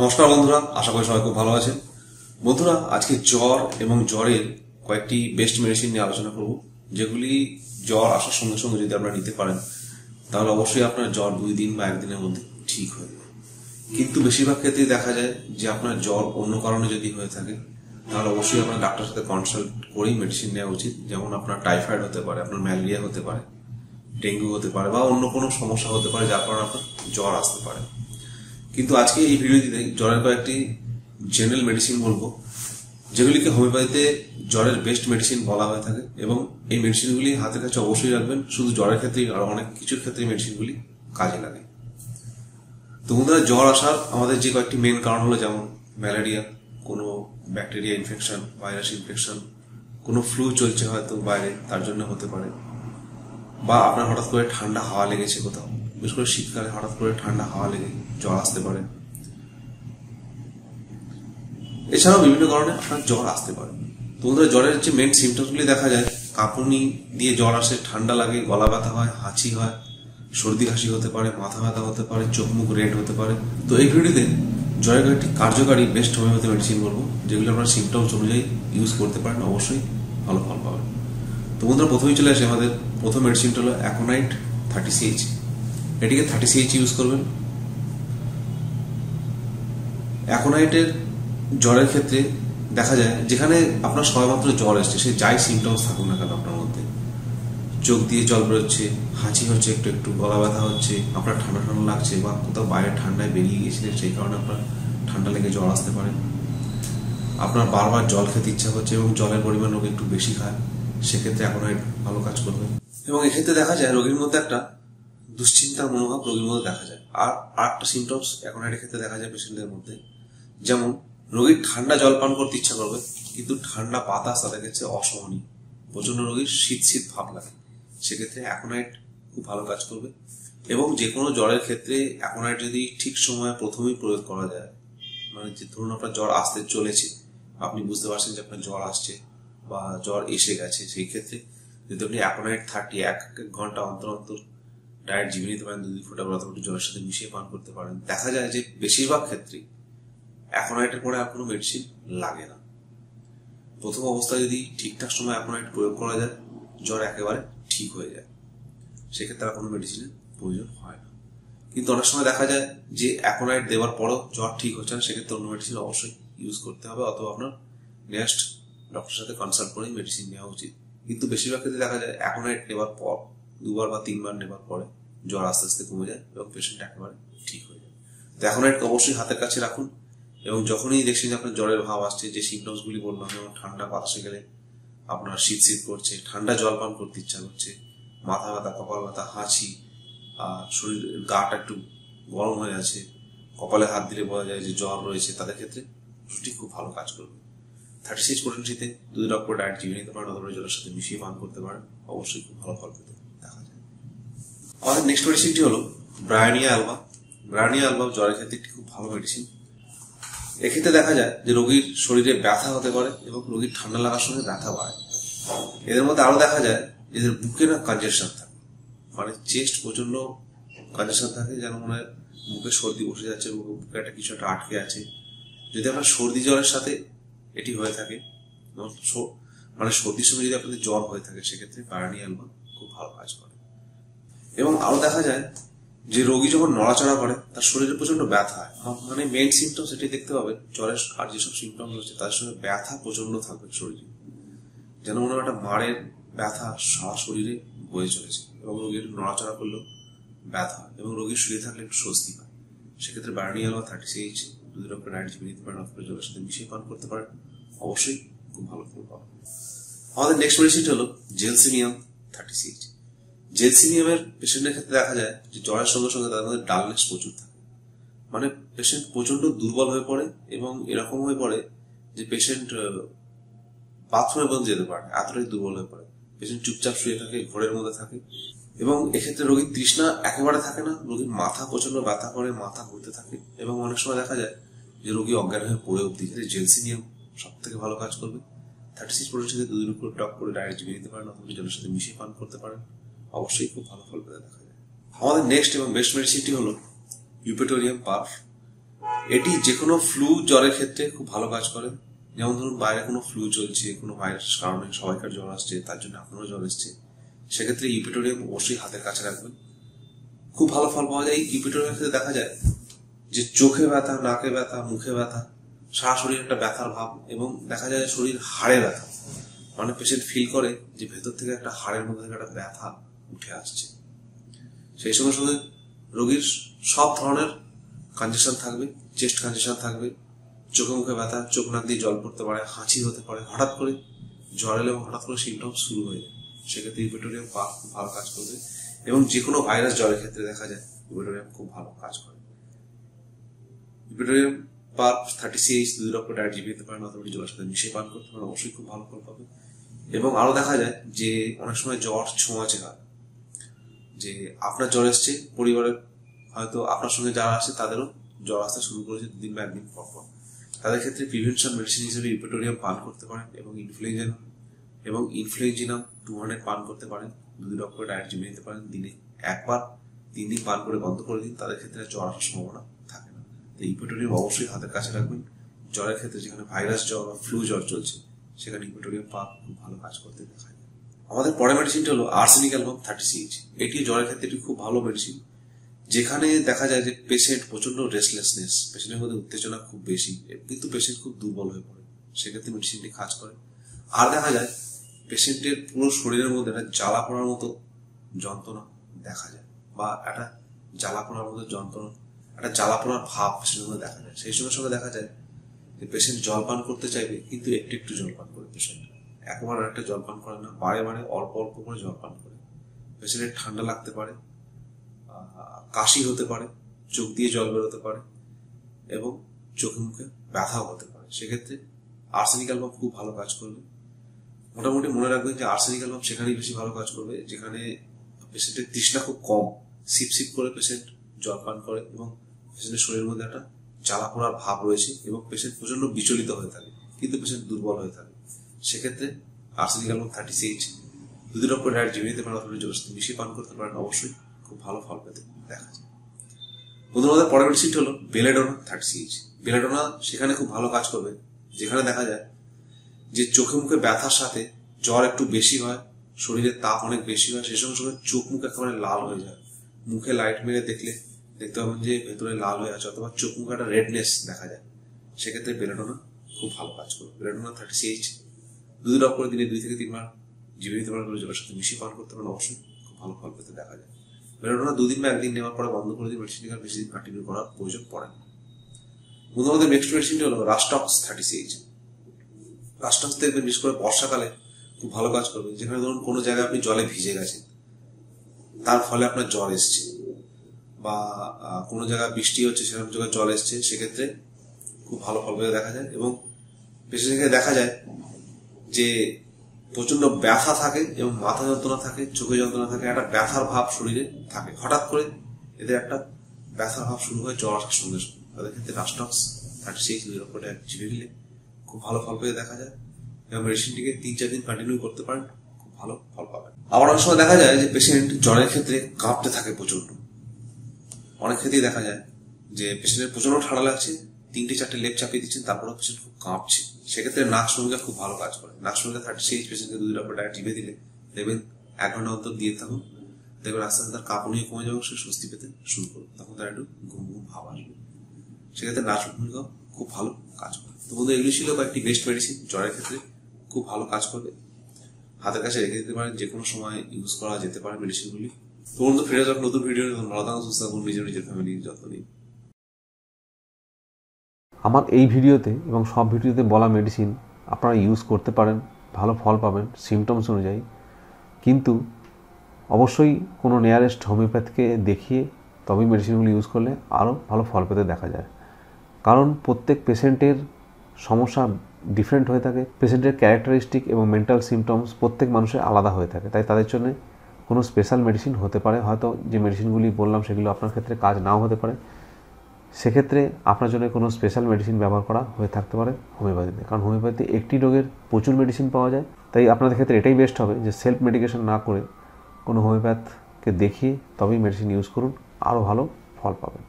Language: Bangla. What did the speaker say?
নমস্কার বন্ধুরা, আশা করি সবাই খুব ভালো আছেন। বন্ধুরা, আজকে জ্বর এবং জ্বরের কয়েকটি বেস্ট মেডিসিন নিয়ে আলোচনা করব, যেগুলি জ্বর আসার সঙ্গে সঙ্গে যদি আপনারা নিতে পারেন তাহলে অবশ্যই আপনার জ্বর 2 দিন বা 1 দিনের মধ্যে ঠিক হয়ে যাবে। কিন্তু বেশিরভাগ ক্ষেত্রেই দেখা যায় যে আপনার জ্বর অন্য কারণে যদি হয়ে থাকে তাহলে অবশ্যই আপনার ডাক্তারের সাথে কনসাল্ট করেই মেডিসিন নেওয়া উচিত। যেমন আপনার টাইফয়েড হতে পারে, আপনার ম্যালেরিয়া হতে পারে, ডেঙ্গু হতে পারে বা অন্য কোনো সমস্যা হতে পারে যার কারণে আপনার জ্বর আসতে পারে। কিন্তু আজকে এই ভিডিওটিতে জ্বরের কয়েকটি জেনারেল মেডিসিন বলবো, যেগুলিকে হোমিওপ্যাথিতে জ্বরের বেস্ট মেডিসিন বলা হয়ে থাকে, এবং এই মেডিসিনগুলি হাতের কাছে অবশ্যই রাখবেন। শুধু জ্বরের ক্ষেত্রেই আর অনেক কিছুর ক্ষেত্রে মেডিসিনগুলি কাজে লাগে। তো বন্ধুরা, জ্বর আসার আমাদের যে কয়েকটি মেন কারণ হলো, যেমন ম্যালেরিয়া, কোনো ব্যাকটেরিয়া ইনফেকশন, ভাইরাস ইনফেকশন, কোনো ফ্লু চলছে হয়তো বাইরে, তার জন্য হতে পারে, বা আপনার হঠাৎ করে ঠান্ডা হাওয়া লেগেছে কোথাও, বিশেষ করে শীতকালে হঠাৎ করে ঠান্ডা হাওয়া লেগে জ্বর আসতে পারে। এছাড়াও বিভিন্ন কারণে আপনার জ্বর আসতে পারে। তো বন্ধুরা, জ্বরের যে মেন সিমটমসগুলি দেখা যায়, কাঁপুনি দিয়ে জ্বর আসে, ঠান্ডা লাগে, গলা ব্যথা হয়, হাঁচি হয়, সর্দি কাশি হতে পারে, মাথা ব্যথা হতে পারে, চোখ মুখ রেড হতে পারে। তো এই ভিডিওতে জ্বরের কয়েকটি কার্যকারী বেস্ট হোমিওপ্যাথি মেডিসিন বলবো, যেগুলো আপনার সিমটমস অনুযায়ী ইউজ করতে পারেন, অবশ্যই ভালো ফল পাবেন। তো বন্ধুরা, প্রথমেই চলে আসে আমাদের প্রথম মেডিসিনটা হলো অ্যাকোনাইট 30CH। এটিকে 30CH ইউজ করবেন। অ্যাকোনাইটের জ্বরের ক্ষেত্রে দেখা যায়, যেখানে আপনার সবেমাত্র জ্বর এসছে, সে যাই সিমটমস থাকুক না কেন আপনার মধ্যে, চোখ দিয়ে জল বেরোচ্ছে, হাঁচি হচ্ছে, একটু একটু গলা ব্যথা হচ্ছে, আপনার ঠান্ডা ঠান্ডা লাগছে, বা কোথাও বাইরে ঠান্ডায় বেরিয়ে গিয়েছিলেন সেই কারণে আপনার ঠান্ডা লেগে জ্বর আসতে পারে, আপনার বারবার জল খেতে ইচ্ছা হচ্ছে এবং জলের পরিমাণ রোগী একটু বেশি খায়, সেক্ষেত্রে অ্যাকোনাইট ভালো কাজ করবে। এবং এক্ষেত্রে দেখা যায় রোগীর মধ্যে একটা দুশ্চিন্তার মনোভাব রোগীর মধ্যে দেখা যায়। আর একটা সিমটমস অ্যাকোনাইটের ক্ষেত্রে দেখা যায় পেশেন্টদের মধ্যে, যেমন রোগীর ঠান্ডা জল পান করতে ইচ্ছা করবে, কিন্তু ঠান্ডা বাতাস তাদের কাছে অসহনীয়, প্রচন্ড রোগীর শীত শীত ভাব লাগে, সেক্ষেত্রে অ্যাকোনাইট খুব ভালো কাজ করবে। এবং যে কোনো জ্বরের ক্ষেত্রে অ্যাকোনাইট যদি ঠিক সময়ে প্রথমেই প্রয়োগ করা যায়, মানে যে ধরুন আপনার জ্বর আসতে চলেছে, আপনি বুঝতে পারছেন যে আপনার জ্বর আসছে বা জ্বর এসে গেছে, সেই ক্ষেত্রে যদি আপনি অ্যাকোনাইট 30 এক ঘন্টা অন্তর অন্তর ডায়েট জিভে নিতে পারেন, 2 ফোঁটা অথবা জলের সাথে মিশিয়ে পান করতে পারেন, দেখা যায় যে বেশিরভাগ ক্ষেত্রেই অ্যাকোনাইটের পরে আর কোনো মেডিসিন লাগে না। প্রথম অবস্থায় যদি ঠিকঠাক সময় অ্যাকোনাইট প্রয়োগ করা যায়, জ্বর একেবারে ঠিক হয়ে যায়, সেক্ষেত্রে আর কোনো মেডিসিনের প্রয়োজন হয় না। কিন্তু অনেক সময় দেখা যায় যে অ্যাকোনাইট দেওয়ার পরও জ্বর ঠিক হচ্ছে না, সেক্ষেত্রে অন্য মেডিসিন অবশ্যই ইউজ করতে হবে, অথবা আপনার নেক্সট ডক্টরের সাথে কনসাল্ট করেই মেডিসিন নেওয়া উচিত। কিন্তু বেশিরভাগ ক্ষেত্রে দেখা যায় অ্যাকোনাইট নেওয়ার পর 2 বার বা 3 বার নেওয়ার পরে জ্বর আস্তে আস্তে কমে যায় এবং পেশেন্ট একেবারে ঠিক হয়ে যায়। তো অ্যাকোনাইটকে অবশ্যই হাতের কাছে রাখুন, এবং যখনই দেখছেন যে আপনার জ্বরের ভাব আসছে, যে সিমটমস গুলি বললাম, যেমন ঠান্ডা বাতাসে গেলে আপনার শীত শীত করছে, ঠান্ডা জল পান করতে ইচ্ছা করছে, মাথা ব্যথা, কপাল ব্যথা, হাঁচি, আর শরীরের গাটা একটু গরম হয়ে আছে, কপালে হাত দিলে বোঝা যায় যে জ্বর রয়েছে, তাদের ক্ষেত্রে ওষুধটি খুব ভালো কাজ করবে। 30CH পোটেনসিতে 2 ড্রপ করে ডায়েট জিভে নিতে পারেন, অথবা জলের সাথে মিশিয়ে পান করতে পারেন, অবশ্যই খুব ভালো ফল পেতে দেখা যায়। আমাদের নেক্সট মেডিসিনটি হলো ব্রায়োনিয়া অ্যালবা। ব্রায়োনিয়া অ্যালবা জ্বরের ক্ষেত্রে একটি খুব ভালো মেডিসিন। এক্ষেত্রে দেখা যায় যে রোগীর শরীরে ব্যথা হতে পারে এবং রোগীর ঠান্ডা লাগার সঙ্গে ব্যথা বাড়ে। এদের মধ্যে আরো দেখা যায় এদের বুকে না কনজেশন থাকে, মানে চেস্ট প্রচন্ড কনজেশন থাকে, যেন মনে হয় মুখে সর্দি বসে যাচ্ছে, বুকে একটা কিছু একটা আটকে আছে। যদি আপনার সর্দি জ্বরের সাথে এটি হয়ে থাকে, মানে সর্দির সঙ্গে যদি আপনাদের জ্বর হয়ে থাকে, সেক্ষেত্রে ব্রায়োনিয়া অ্যালবা খুব ভালো কাজ করে। এবং আরো দেখা যায় যে রোগী যখন নড়াচড়া করে তার শরীরে প্রচন্ড ব্যথা হয়, মানে মেইন সিমটমস এটাই দেখতে পাবেন জ্বরের। আর যেসব সিমটমস হচ্ছে তার সঙ্গে ব্যথা প্রচন্ড থাকবে শরীরে, যেন মনে হয় একটা মারের ব্যথা সারা শরীরে বয়ে চলেছে, এবং রোগীর নড়াচড়া করলেও ব্যথা হয়, এবং রোগীর শুয়ে থাকলে একটু স্বস্তি পায়। সেক্ষেত্রে ব্রায়োনিয়া অ্যালবা 30CH 2 ড্রপ করে ডায়েট জিভে নিতে পারেন, অথবা জলের সাথে মিশিয়ে পান করতে পারেন, অবশ্যই খুব ভালো ফল পাবেন। আমাদের নেক্সট মেডিসিনটা হলো জেলসিমিয়াম 30CH। জেলসিমিয়ামের পেশেন্টের ক্ষেত্রে দেখা যায় যে জ্বরের সঙ্গে সঙ্গে তাদের মধ্যে ডালনেস প্রচুর থাকে, মানে পেশেন্ট প্রচন্ড দুর্বল হয়ে পড়ে, এবং এরকম হয়ে পড়ে যে পেশেন্ট বাথরুমে পর্যন্ত যেতে পারে, এতটাই দুর্বল হয়ে পড়ে। পেশেন্ট চুপচাপ শুয়ে থাকে, ঘরের মধ্যে থাকে, এবং এক্ষেত্রে রোগীর তৃষ্ণা একেবারে থাকে না, রোগীর মাথা প্রচন্ড ব্যথা করে, মাথা ঘুরতে থাকে, এবং অনেক সময় দেখা যায় যে রোগী অজ্ঞান হয়ে পড়ে অব্দি। জেলসিমিয়াম সব থেকে ভালো কাজ করবে। 30CH পোটেনসিতে 2 ড্রপ করে ডায়েট জিভে নিতে পারেন, অথবা জলের সাথে মিশিয়ে পান করতে পারেন, অবশ্যই খুব ভালো ফল পেতে দেখা যায়। আমাদের নেক্সট এবং বেস্ট মেডিসিনটি হলো ইউপেটোরিয়াম পার্ফ। এটি যে কোনো ফ্লু জ্বরের ক্ষেত্রে খুব ভালো কাজ করে। যেমন ধরুন বাইরে কোনো ফ্লু চলছে, কোনো ভাইরাস কারণে সবাইকার জ্বর আসছে, তার জন্য আপনারও জ্বর এসছে, সেক্ষেত্রে ইপিটোরিয়াম অবশ্যই হাতের কাছে রাখবেন, খুব ভালো ফল পাওয়া যায়। ইপিটোরিয়ামের ক্ষেত্রে দেখা যায় যে চোখে ব্যথা, নাকে ব্যথা, মুখে ব্যথা, সারা শরীর একটা ব্যথার ভাব, এবং দেখা যায় শরীর হাড়ে ব্যথা, মানে পেশেন্ট ফিল করে যে ভেতর থেকে একটা হাড়ের মধ্যে থেকে একটা ব্যথা উঠে আসছে। সেই সঙ্গে সঙ্গে রোগীর সব ধরনের কনজেশন থাকবে, চেস্ট কনজেশন থাকবে, চোখে মুখে ব্যথা, চোখ নাক দিয়ে জল পড়তে পারে, হাঁচি হতে পারে, হঠাৎ করে জ্বর এলে এবং হঠাৎ করে সিমটম শুরু হয়ে যায়। সেক্ষেত্রে ইপিটোরিয়াম পাক খুব ভালো কাজ করবে, এবং যে কোনো ভাইরাস জ্বরের ক্ষেত্রে দেখা যায় ইপিটোরিয়াম খুব ভালো কাজ করে। ইপিটোরিয়াম পাক 30 2 ড্রপ ডায়েট জিবি দিতে পারেন, অথবা জলের সাথে মিশিয়ে পান করতে পারেন, অবশ্যই খুব ভালো ফল পাবে। এবং আরো দেখা যায় যে অনেক সময় জ্বর ছোঁয়াচে হয়, যে আপনার জ্বর এসছে, পরিবারের হয়তো আপনার সঙ্গে যারা আসে তাদেরও জ্বর আসতে শুরু করেছে 2 দিন বা 1 দিন পর, তাদের ক্ষেত্রে প্রিভেনশন মেডিসিন হিসেবে ইপিটোরিয়াম পান করতে পারেন, এবং ইনফ্লুয়েঞ্জিনাম 200 পান করতে পারেন। 2 ড্রপ করে ডায়েট জিমে নিতে পারেন, দিনে একবার 3 দিন পান করে বন্ধ করে দিন, তাদের ক্ষেত্রে জ্বর আসার সম্ভাবনা থাকে না। তো ইপিটোরিয়াম অবশ্যই হাতের কাছে রাখবেন। জ্বরের ক্ষেত্রে যেখানে ভাইরাস জ্বর বা ফ্লু জ্বর চলছে, সেখানে ইপিটোরিয়াম পাক খুব ভালো কাজ করতে দেখা যায়। আমাদের পরের মেডিসিনটা হলো আর্সেনিক অ্যালবাম 30CH। এটি জ্বরের ক্ষেত্রে একটি খুব ভালো মেডিসিন, যেখানে দেখা যায় যে পেশেন্ট প্রচন্ড রেস্টলেসনেস, পেশেন্টের মধ্যে উত্তেজনা খুব বেশি, কিন্তু পেশেন্ট খুব দুর্বল হয়ে পড়ে, সেক্ষেত্রে মেডিসিনটি কাজ করে। আর দেখা যায় পেশেন্টের পুরো শরীরের মধ্যে একটা জ্বালা পড়ার মতো যন্ত্রণা দেখা যায়, বা একটা জ্বালা পড়ার মতো যন্ত্রণা, একটা জ্বালা পড়ার ভাব পেশেন্টের মধ্যে দেখা যায়। সেই সঙ্গে সঙ্গে দেখা যায় যে পেশেন্ট জল পান করতে চাইবে, কিন্তু একটু একটু জল পান করে, পেশেন্ট একবার একটা জল পান করে না, বারে বারে অল্প অল্প করে জল পান করে। পেশেন্টের ঠান্ডা লাগতে পারে, কাশি হতে পারে, চোখ দিয়ে জল বেরোতে পারে, এবং চোখে মুখে ব্যথাও হতে পারে। সেক্ষেত্রে আর্সেনিক অ্যালবাম খুব ভালো কাজ করবে। মোটামুটি মনে রাখবেন যে আর্সেনিক অ্যালবাম সেখানেই বেশি ভালো কাজ করবে যেখানে পেশেন্টের তৃষ্ণা খুব কম, সিপ সিপ করে পেশেন্ট জল পান করে, এবং পেশেন্টের শরীরের মধ্যে একটা জ্বালা পোড়ার ভাব রয়েছে, এবং পেশেন্ট প্রচন্ড বিচলিত হয়ে থাকে, কিন্তু পেশেন্ট দুর্বল হয়ে থাকে। সেক্ষেত্রে আর্সেনিক অ্যালবাম 30CH 2 ড্রপ করে ডায়েট জিমে নিতে পারেন, অথবা জলের সাথে মিশিয়ে পান করতে পারেন, অবশ্যই খুব ভালো ফল পেতে দেখা যায়। বন্ধুরা, আমাদের পরের মেডিসিনটা হলো বেলেডোনা 30CH। বেলেডোনা সেখানে খুব ভালো কাজ করবে যেখানে দেখা যায় যে চোখে মুখে ব্যথার সাথে জ্বর একটু বেশি হয়, শরীরের তাপ অনেক বেশি হয়, সেই সঙ্গে সঙ্গে চোখ মুখ একেবারে লাল হয়ে যায়, মুখে লাইট মেরে দেখলে দেখতে পাবেন যে ভেতরে লাল হয়ে আছে, অথবা চোখ মুখে একটা রেডনেস দেখা যায়। সেক্ষেত্রে বেলেডোনা খুব ভালো কাজ করবে। বেলেডোনা 30CH 2 ড্রপ করে দিনে 2 থেকে 3 বার জিভে নিতে পারেন, জলের সাথে মিশিয়ে পান করতে পারেন, অবশ্যই খুব ভালো ফল পেতে দেখা যায়। বেলেডোনা 2 দিন বা 1 দিন নেওয়ার পরে বন্ধ করে দিন, মেডিসিনটি আর বেশি দিন কন্টিনিউ করার প্রয়োজন পড়ে না। বন্ধু, আমাদের নেক্সট মেডিসিনটি হলো রাস্টক্স 30CH। রাস্টক্স দেখবেন বিশেষ করে বর্ষাকালে খুব ভালো কাজ করবে, যেখানে ধরুন কোনো জায়গায় আপনি জলে ভিজে গেছেন, তার ফলে আপনার জ্বর এসছে, বা কোনো জায়গায় বৃষ্টি হচ্ছে সেরকম জায়গায় জল এসছে, সেক্ষেত্রে খুব ভালো ফল পেতে দেখা যায়। এবং পেশেন্টকে দেখা যায় যে প্রচন্ড ব্যথা থাকে, এবং মাথা যন্ত্রণা থাকে, চোখে যন্ত্রণা থাকে, একটা ব্যথার ভাব শরীরে থাকে, হঠাৎ করে এদের একটা ব্যথার ভাব শুরু হয় জ্বর আসার সঙ্গে সঙ্গে। তাদের ক্ষেত্রে রাস্টক্স 30CH জিভে দিলে খুব ভালো ফল পেতে দেখা যায়, এবং মেডিসিনটিকে 3-4 দিন কন্টিনিউ করতে পারেন, খুব ভালো ফল পাবেন। আবার অনেক সময় দেখা যায় যে পেশেন্ট জ্বরের ক্ষেত্রে কাঁপতে থাকে প্রচন্ড। অনেক ক্ষেত্রেই দেখা যায় যে পেশেন্টের প্রচন্ড ঠান্ডা লাগছে, 3-4টে লেপ চাপিয়ে দিচ্ছেন, তারপরেও পেশেন্ট খুব কাঁপছে। সেক্ষেত্রে নাক সঙ্গীকা খুব ভালো কাজ করে। নাক সঙ্গীকা 30CH পেশেন্টকে 2 ড্রপ ডায়েট জিভে দিলে দেখবেন 1 ঘন্টা অন্তর দিয়ে থাকুন, দেখবেন আস্তে আস্তে তার কাঁপুনি কমে যাবে, সে স্বস্তি পেতে শুরু করবে, তখন তার একটু ঘুম ঘুম ভাব আসবে। সেক্ষেত্রে নাক সঙ্গীকা খুব ভালো কাজ করে। তো বন্ধু, এগুলি ছিল কয়েকটি বেস্ট মেডিসিন, জ্বরের ক্ষেত্রে খুব ভালো কাজ করবে, হাতের কাছে রেখে দিতে পারেন, যে কোনো সময় ইউজ করা যেতে পারে মেডিসিনগুলি। তো বন্ধু, ফিরে যাক নতুন ভিডিও, ভালো থাকুন, সুস্থ থাকুন, নিজের ফ্যামিলির যত্ন নিন। আমার এই ভিডিওতে এবং সব ভিডিওতে বলা মেডিসিন আপনারা ইউজ করতে পারেন, ভালো ফল পাবেন সিমটমস অনুযায়ী, কিন্তু অবশ্যই কোনো নিয়ারেস্ট হোমিওপ্যাথকে দেখিয়ে তবেই মেডিসিনগুলো ইউজ করলে আরও ভালো ফল পেতে দেখা যায়। কারণ প্রত্যেক পেশেন্টের সমস্যা ডিফারেন্ট হয়ে থাকে, পেশেন্টের ক্যারেক্টারিস্টিক এবং মেন্টাল সিমটমস প্রত্যেক মানুষের আলাদা হয়ে থাকে, তাই তাদের জন্য কোনো স্পেশাল মেডিসিন হতে পারে, হয়তো যে মেডিসিনগুলি বললাম সেগুলো আপনার ক্ষেত্রে কাজ নাও হতে পারে, সেক্ষেত্রে আপনার জন্য কোনো স্পেশাল মেডিসিন ব্যবহার করা হয়ে থাকতে পারে হোমিওপ্যাথিতে। কারণ হোমিওপ্যাথি একটি রোগের প্রচুর মেডিসিন পাওয়া যায়, তাই আপনাদের ক্ষেত্রে এটাই বেস্ট হবে যে সেলফ মেডিকেশন না করে কোনো হোমিওপ্যাথকে দেখিয়ে তবেই মেডিসিন ইউজ করুন, আরও ভালো ফল পাবেন।